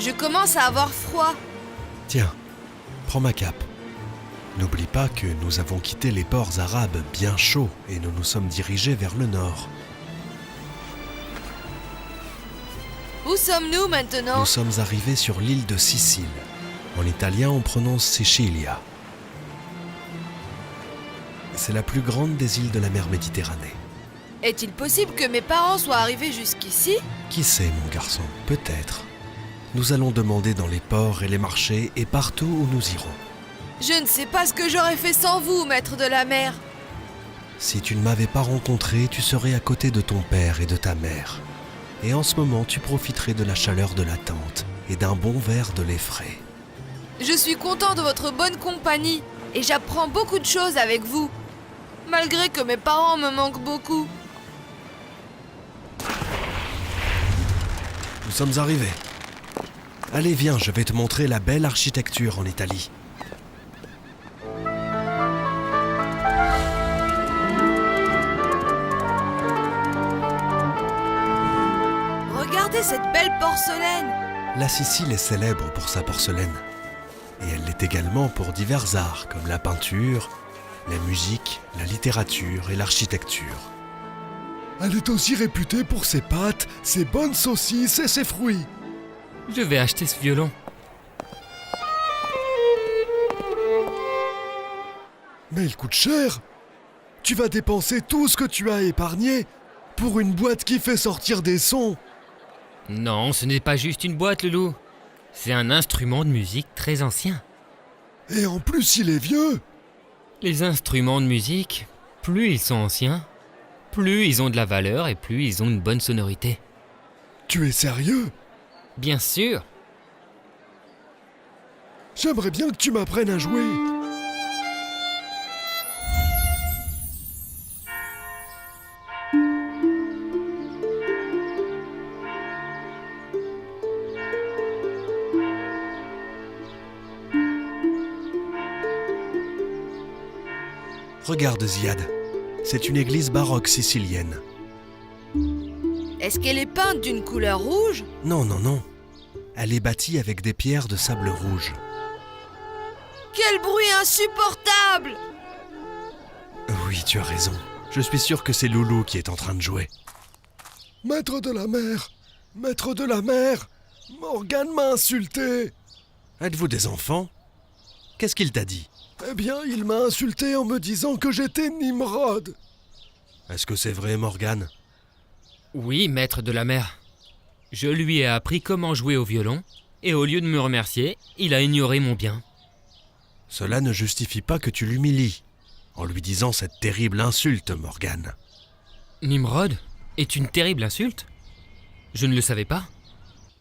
Je commence à avoir froid. Tiens, prends ma cape. N'oublie pas que nous avons quitté les ports arabes bien chauds et nous nous sommes dirigés vers le nord. Où sommes-nous maintenant? Nous sommes arrivés sur l'île de Sicile. En italien, on prononce Sicilia. C'est la plus grande des îles de la mer Méditerranée. Est-il possible que mes parents soient arrivés jusqu'ici? Qui sait, mon garçon, peut-être. Nous allons demander dans les ports et les marchés et partout où nous irons. Je ne sais pas ce que j'aurais fait sans vous, maître de la mer. Si tu ne m'avais pas rencontré, tu serais à côté de ton père et de ta mère. Et en ce moment, tu profiterais de la chaleur de la tente et d'un bon verre de lait frais. Je suis content de votre bonne compagnie et j'apprends beaucoup de choses avec vous, malgré que mes parents me manquent beaucoup. Nous sommes arrivés. Allez, viens, je vais te montrer la belle architecture en Italie. Regardez cette belle porcelaine. La Sicile est célèbre pour sa porcelaine. Et elle l'est également pour divers arts comme la peinture, la musique, la littérature et l'architecture. Elle est aussi réputée pour ses pâtes, ses bonnes saucisses et ses fruits. Je vais acheter ce violon. Mais il coûte cher. Tu vas dépenser tout ce que tu as épargné pour une boîte qui fait sortir des sons. Non, ce n'est pas juste une boîte, Loulou. C'est un instrument de musique très ancien. Et en plus, il est vieux. Les instruments de musique, plus ils sont anciens, plus ils ont de la valeur et plus ils ont une bonne sonorité. Tu es sérieux? Bien sûr. J'aimerais bien que tu m'apprennes à jouer. Regarde, Ziad. C'est une église baroque sicilienne. Est-ce qu'elle est peinte d'une couleur rouge? Non, non, non. Elle est bâtie avec des pierres de sable rouge. Quel bruit insupportable! Oui, tu as raison. Je suis sûr que c'est Loulou qui est en train de jouer. Maître de la mer! Maître de la mer! Morgane m'a insulté! Êtes-vous des enfants? Qu'est-ce qu'il t'a dit? Eh bien, il m'a insulté en me disant que j'étais Nimrod. Est-ce que c'est vrai, Morgane? Oui, maître de la mer. Je lui ai appris comment jouer au violon, et au lieu de me remercier, il a ignoré mon bien. Cela ne justifie pas que tu l'humilies, en lui disant cette terrible insulte, Morgane. Nimrod est une terrible insulte? Je ne le savais pas.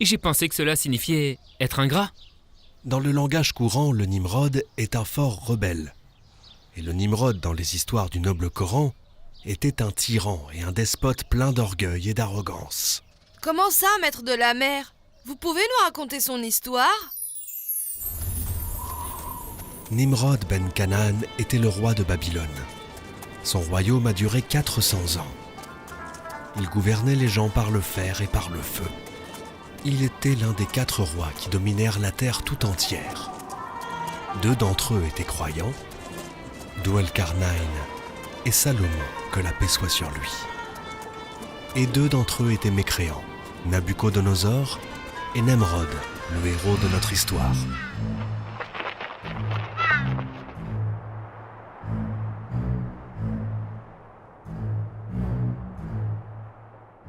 Et j'ai pensé que cela signifiait être ingrat. Dans le langage courant, le Nimrod est un fort rebelle. Et le Nimrod, dans les histoires du noble Coran, était un tyran et un despote plein d'orgueil et d'arrogance. Comment ça, maître de la mer? Vous pouvez nous raconter son histoire? Nimrod ben Canaan était le roi de Babylone. Son royaume a duré 400 ans. Il gouvernait les gens par le fer et par le feu. Il était l'un des 4 rois qui dominèrent la terre tout entière. 2 d'entre eux étaient croyants, Dwell-Karnaïn et Salomon, que la paix soit sur lui. Et 2 d'entre eux étaient mécréants, Nabuchodonosor et Nemrod, le héros de notre histoire.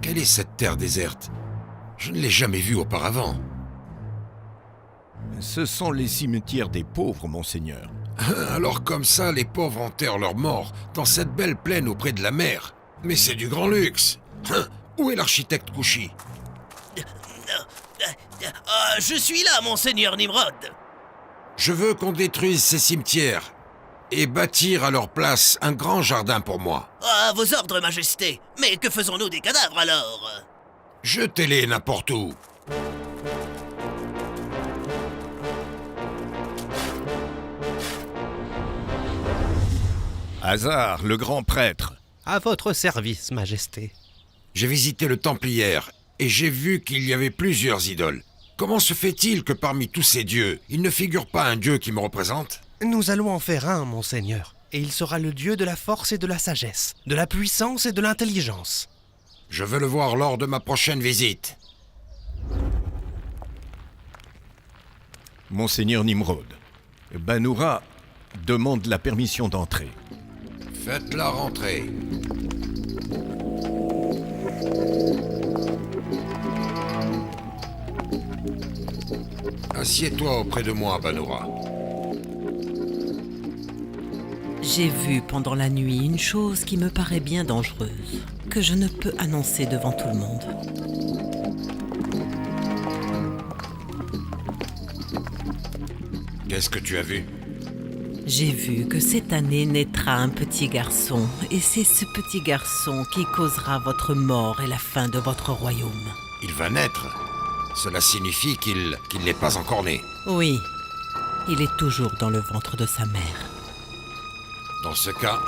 Quelle est cette terre déserte? Je ne l'ai jamais vue auparavant. Ce sont les cimetières des pauvres, monseigneur. Alors comme ça, les pauvres enterrent leurs morts dans cette belle plaine auprès de la mer. Mais c'est du grand luxe. Où est l'architecte Kouchi? Je suis là, monseigneur Nimrod. Je veux qu'on détruise ces cimetières et bâtir à leur place un grand jardin pour moi. À vos ordres, majesté. Mais que faisons-nous des cadavres, alors? Jetez-les n'importe où. Hazard, le grand prêtre. À votre service, Majesté. J'ai visité le temple hier et j'ai vu qu'il y avait plusieurs idoles. Comment se fait-il que parmi tous ces dieux, il ne figure pas un dieu qui me représente? Nous allons en faire un, monseigneur, et il sera le dieu de la force et de la sagesse, de la puissance et de l'intelligence. Je veux le voir lors de ma prochaine visite. Monseigneur Nimrod, Banoura demande la permission d'entrer. Faites-la rentrer. Assieds-toi auprès de moi, Banoura. J'ai vu pendant la nuit une chose qui me paraît bien dangereuse, que je ne peux annoncer devant tout le monde. Qu'est-ce que tu as vu? J'ai vu que cette année naîtra un petit garçon, et c'est ce petit garçon qui causera votre mort et la fin de votre royaume. Il va naître. Cela signifie qu'il n'est pas encore né. Oui, il est toujours dans le ventre de sa mère. Dans ce cas,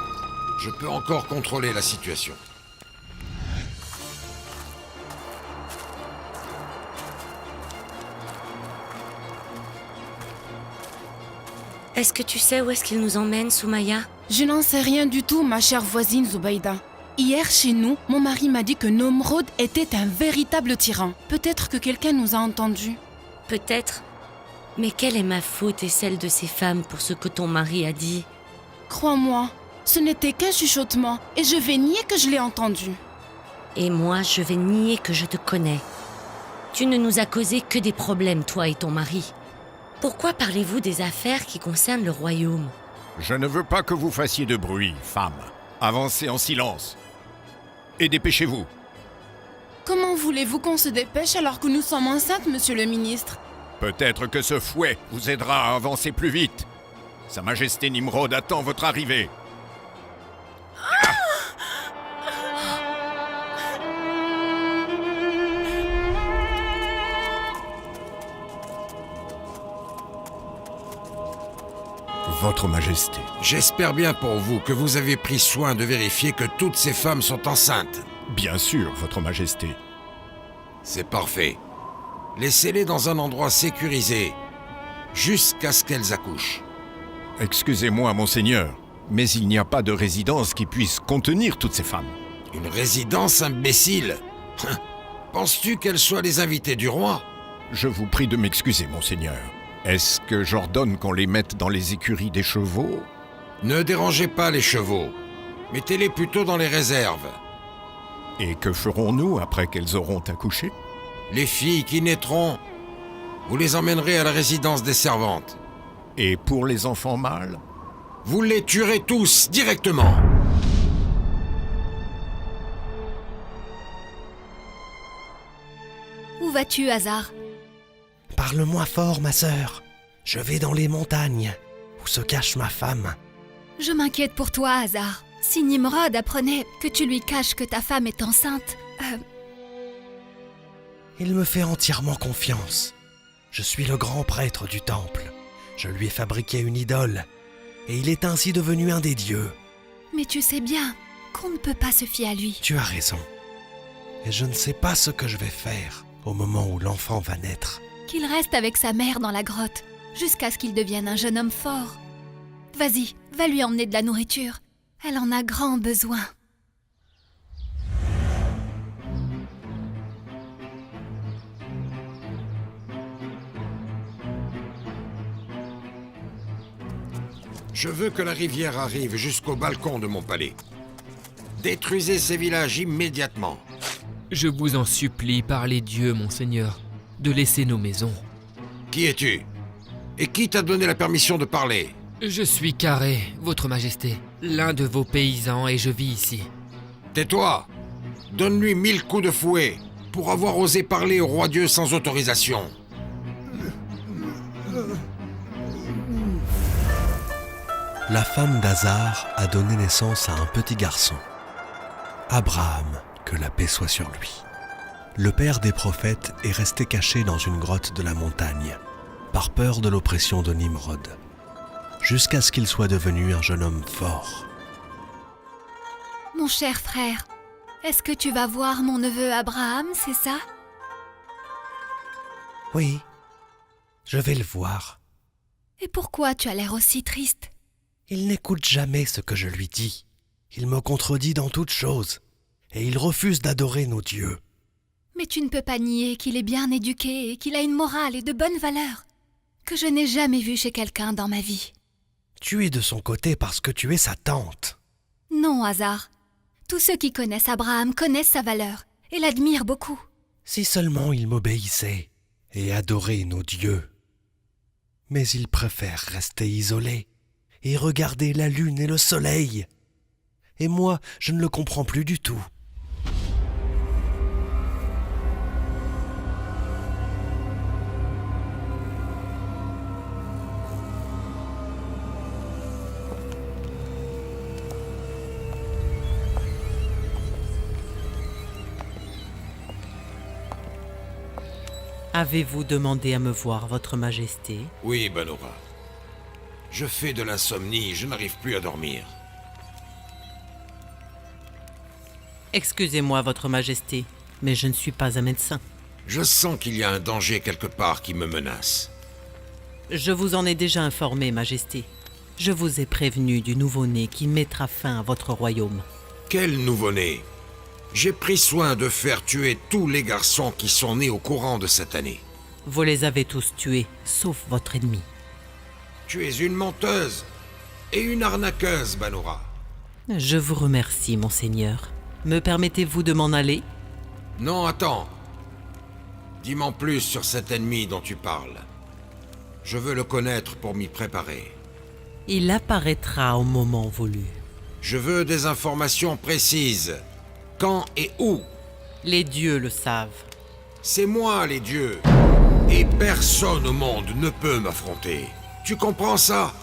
je peux encore contrôler la situation. Est-ce que tu sais où est-ce qu'il nous emmène, Soumaya? Je n'en sais rien du tout, ma chère voisine Zubaïda. Hier, chez nous, mon mari m'a dit que Nomrod était un véritable tyran. Peut-être que quelqu'un nous a entendus. Peut-être. Mais quelle est ma faute et celle de ces femmes pour ce que ton mari a dit? Crois-moi, ce n'était qu'un chuchotement et je vais nier que je l'ai entendu. Et moi, je vais nier que je te connais. Tu ne nous as causé que des problèmes, toi et ton mari. Pourquoi parlez-vous des affaires qui concernent le royaume? Je ne veux pas que vous fassiez de bruit, femme. Avancez en silence. Et dépêchez-vous. Comment voulez-vous qu'on se dépêche alors que nous sommes enceintes, monsieur le ministre? Peut-être que ce fouet vous aidera à avancer plus vite. Sa Majesté Nimrod attend votre arrivée. Votre Majesté. J'espère bien pour vous que vous avez pris soin de vérifier que toutes ces femmes sont enceintes. Bien sûr, Votre Majesté. C'est parfait. Laissez-les dans un endroit sécurisé, jusqu'à ce qu'elles accouchent. Excusez-moi, Monseigneur, mais il n'y a pas de résidence qui puisse contenir toutes ces femmes. Une résidence, imbécile? Penses-tu qu'elles soient les invitées du roi? Je vous prie de m'excuser, Monseigneur. Est-ce que j'ordonne qu'on les mette dans les écuries des chevaux? Ne dérangez pas les chevaux. Mettez-les plutôt dans les réserves. Et que ferons-nous après qu'elles auront accouché? Les filles qui naîtront, vous les emmènerez à la résidence des servantes. Et pour les enfants mâles? Vous les tuerez tous directement. Où vas-tu, Hazar? Parle-moi fort, ma sœur. Je vais dans les montagnes, où se cache ma femme. Je m'inquiète pour toi, Hazar. Si Nimrod apprenait que tu lui caches que ta femme est enceinte... Il me fait entièrement confiance. Je suis le grand prêtre du temple. Je lui ai fabriqué une idole, et il est ainsi devenu un des dieux. Mais tu sais bien qu'on ne peut pas se fier à lui. Tu as raison. Et je ne sais pas ce que je vais faire au moment où l'enfant va naître. Qu'il reste avec sa mère dans la grotte, jusqu'à ce qu'il devienne un jeune homme fort. Vas-y, va lui emmener de la nourriture. Elle en a grand besoin. Je veux que la rivière arrive jusqu'au balcon de mon palais. Détruisez ces villages immédiatement. Je vous en supplie par les dieux, Monseigneur, de laisser nos maisons. Qui es-tu? Et qui t'a donné la permission de parler? Je suis Carré, Votre Majesté, l'un de vos paysans, et je vis ici. Tais-toi! Donne-lui 1000 coups de fouet pour avoir osé parler au roi Dieu sans autorisation. La femme d'Hazar a donné naissance à un petit garçon. Abraham, que la paix soit sur lui. Le père des prophètes est resté caché dans une grotte de la montagne, par peur de l'oppression de Nimrod, jusqu'à ce qu'il soit devenu un jeune homme fort. Mon cher frère, est-ce que tu vas voir mon neveu Abraham, c'est ça? Oui, je vais le voir. Et pourquoi tu as l'air aussi triste? Il n'écoute jamais ce que je lui dis. Il me contredit dans toute chose, et il refuse d'adorer nos dieux. Mais tu ne peux pas nier qu'il est bien éduqué et qu'il a une morale et de bonnes valeurs, que je n'ai jamais vu chez quelqu'un dans ma vie. Tu es de son côté parce que tu es sa tante. Non, hasard. Tous ceux qui connaissent Abraham connaissent sa valeur et l'admirent beaucoup. Si seulement il m'obéissait et adorait nos dieux. Mais il préfère rester isolé et regarder la lune et le soleil. Et moi, je ne le comprends plus du tout. Avez-vous demandé à me voir, Votre Majesté? Oui, Banoura. Je fais de l'insomnie, je n'arrive plus à dormir. Excusez-moi, Votre Majesté, mais je ne suis pas un médecin. Je sens qu'il y a un danger quelque part qui me menace. Je vous en ai déjà informé, Majesté. Je vous ai prévenu du nouveau-né qui mettra fin à votre royaume. Quel nouveau-né? J'ai pris soin de faire tuer tous les garçons qui sont nés au courant de cette année. Vous les avez tous tués, sauf votre ennemi. Tu es une menteuse et une arnaqueuse, Banoura. Je vous remercie, monseigneur. Me permettez-vous de m'en aller? Non, attends. Dis-moi plus sur cet ennemi dont tu parles. Je veux le connaître pour m'y préparer. Il apparaîtra au moment voulu. Je veux des informations précises. Quand et où? Les dieux le savent. C'est moi, les dieux. Et personne au monde ne peut m'affronter. Tu comprends ça?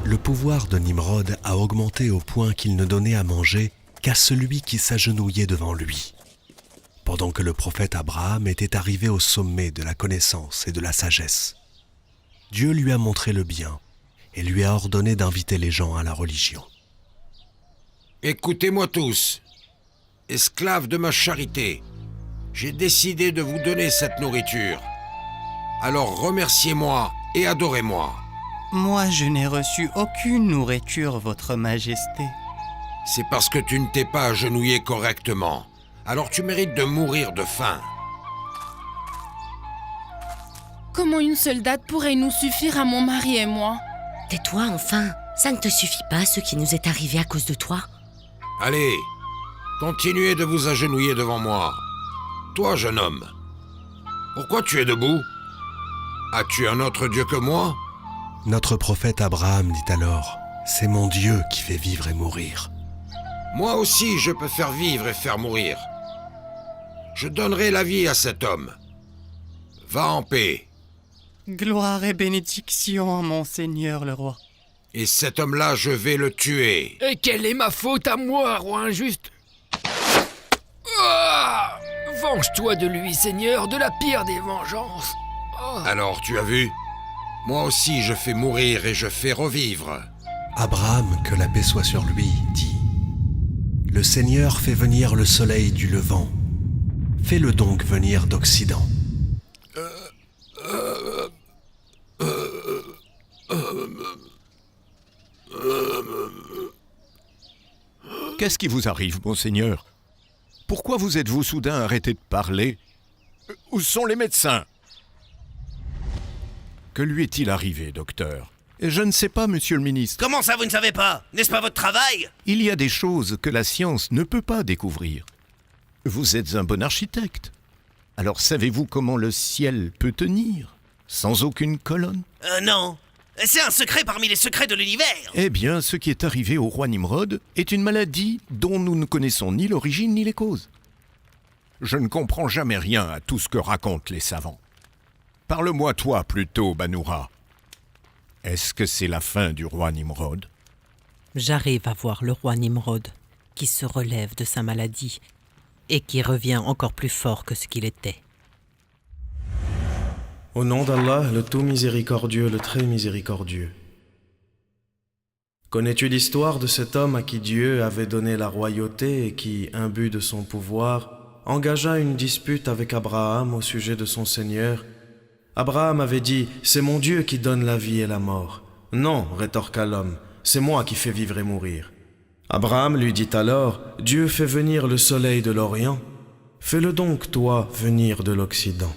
Le pouvoir de Nimrod a augmenté au point qu'il ne donnait à manger qu'à celui qui s'agenouillait devant lui. Pendant que le prophète Abraham était arrivé au sommet de la connaissance et de la sagesse, Dieu lui a montré le bien et lui a ordonné d'inviter les gens à la religion. Écoutez-moi tous. Esclaves de ma charité, j'ai décidé de vous donner cette nourriture. Alors remerciez-moi et adorez-moi. Moi, je n'ai reçu aucune nourriture, Votre Majesté. C'est parce que tu ne t'es pas agenouillé correctement. Alors tu mérites de mourir de faim. Comment une seule date pourrait nous suffire à mon mari et moi? Tais-toi enfin. Ça ne te suffit pas ce qui nous est arrivé à cause de toi? Allez, continuez de vous agenouiller devant moi. Toi, jeune homme, pourquoi tu es debout? As-tu un autre Dieu que moi? Notre prophète Abraham dit alors, « C'est mon Dieu qui fait vivre et mourir. » Moi aussi, je peux faire vivre et faire mourir. Je donnerai la vie à cet homme. Va en paix. Gloire et bénédiction à mon Seigneur le roi. Et cet homme-là, je vais le tuer. Et quelle est ma faute à moi, roi injuste? Ah! Venge-toi de lui, Seigneur, de la pire des vengeances. Oh. Alors, tu as vu? Moi aussi, je fais mourir et je fais revivre. Abraham, que la paix soit sur lui, dit, « Le Seigneur fait venir le soleil du levant. Fais-le donc venir d'Occident. » Qu'est-ce qui vous arrive, monseigneur? Pourquoi vous êtes-vous soudain arrêté de parler? Où sont les médecins? Que lui est-il arrivé, docteur? Je ne sais pas, monsieur le ministre. Comment ça, vous ne savez pas? N'est-ce pas votre travail? Il y a des choses que la science ne peut pas découvrir. Vous êtes un bon architecte. Alors savez-vous comment le ciel peut tenir, sans aucune colonne? Non. C'est un secret parmi les secrets de l'univers. Eh bien, ce qui est arrivé au roi Nimrod est une maladie dont nous ne connaissons ni l'origine ni les causes. Je ne comprends jamais rien à tout ce que racontent les savants. Parle-moi toi plutôt, Banoura. Est-ce que c'est la fin du roi Nimrod? J'arrive à voir le roi Nimrod, qui se relève de sa maladie et qui revient encore plus fort que ce qu'il était. Au nom d'Allah, le tout miséricordieux, le très miséricordieux. Connais-tu l'histoire de cet homme à qui Dieu avait donné la royauté et qui, imbu de son pouvoir, engagea une dispute avec Abraham au sujet de son Seigneur. Abraham avait dit « C'est mon Dieu qui donne la vie et la mort. » « Non, rétorqua l'homme, c'est moi qui fais vivre et mourir. » Abraham lui dit alors « Dieu fait venir le soleil de l'Orient. Fais-le donc, toi, venir de l'Occident. »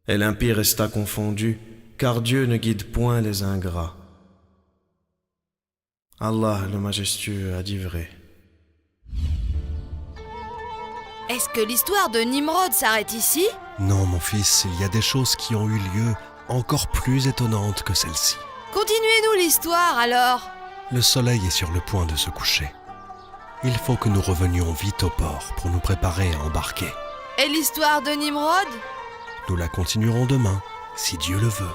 Et l'impie resta confondu, car Dieu ne guide point les ingrats. Allah le majestueux a dit vrai. Est-ce que l'histoire de Nimrod s'arrête ici? Non, mon fils, il y a des choses qui ont eu lieu encore plus étonnantes que celle-ci. Continuez-nous l'histoire alors. Le soleil est sur le point de se coucher. Il faut que nous revenions vite au port pour nous préparer à embarquer. Et l'histoire de Nimrod? Nous la continuerons demain, si Dieu le veut.